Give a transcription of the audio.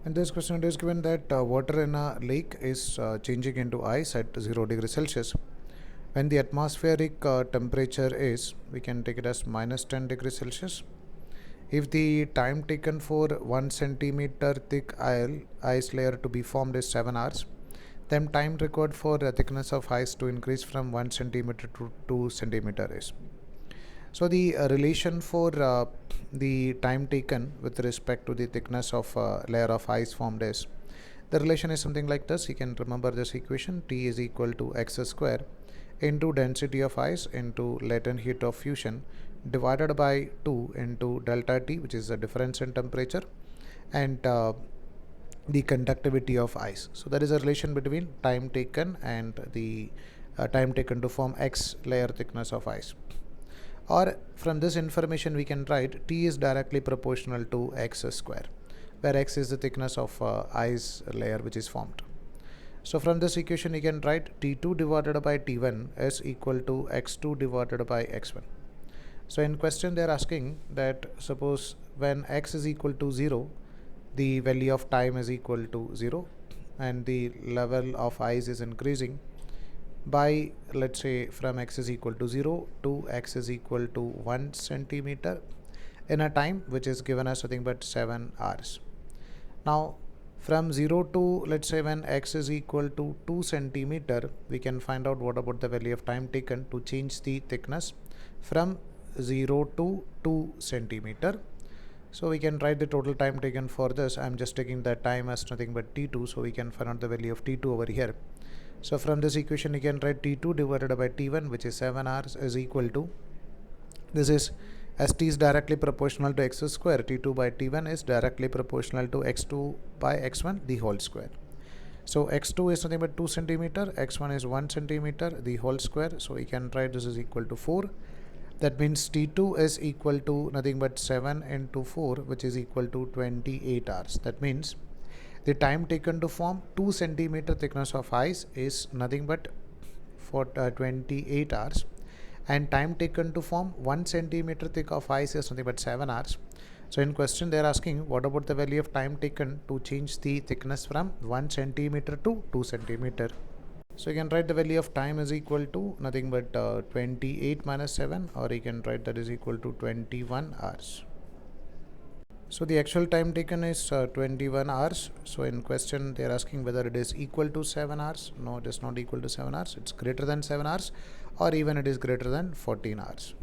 In this question, it is given that water in a lake is changing into ice at 0 degrees Celsius. When the atmospheric temperature is, we can take it as minus 10 degrees Celsius. If the time taken for 1 centimeter thick ice layer to be formed is 7 hours, then time required for the thickness of ice to increase from 1 centimeter to 2 centimeter is. So the relation for the time taken with respect to the thickness of layer of ice formed is, the relation is something like this. You can remember this equation: T is equal to x square into density of ice into latent heat of fusion divided by 2 into delta T, which is the difference in temperature, and the conductivity of ice. So there is a relation between time taken and the time taken to form x layer thickness of ice. Or from this information we can write T is directly proportional to x square, where x is the thickness of ice layer which is formed. So from this equation you can write T2 divided by T1 is equal to x2 divided by x1. So in question they are asking that suppose when x is equal to 0, the value of time is equal to 0 and the level of ice is increasing by, let's say, from x is equal to 0 to x is equal to 1 centimeter in a time which is given as nothing but 7 hours. Now from 0 to, let's say, when x is equal to 2 centimeter, we can find out what about the value of time taken to change the thickness from 0 to 2 centimeter. So we can write the total time taken for this. I'm just taking the time as nothing but T2, so we can find out the value of T2 over here. So from this equation you can write T2 divided by T1, which is 7 hours, is equal to, this is, as T is directly proportional to x square, T2 by T1 is directly proportional to x2 by x1 the whole square. So x2 is nothing but 2 centimeter, x1 is 1 centimeter the whole square, so we can write this is equal to 4. That means T2 is equal to nothing but 7 into 4, which is equal to 28 hours. That means the time taken to form 2 centimeter thickness of ice is nothing but for 28 hours, and time taken to form 1 centimeter thick of ice is nothing but 7 hours. So in question they are asking what about the value of time taken to change the thickness from 1 centimeter to 2 centimeter. So you can write the value of time is equal to nothing but 28 minus 7, or you can write that is equal to 21 hours. So the actual time taken is 21 hours. So in question they are asking whether it is equal to 7 hours. No, it is not equal to 7 hours. It's greater than 7 hours, or even it is greater than 14 hours.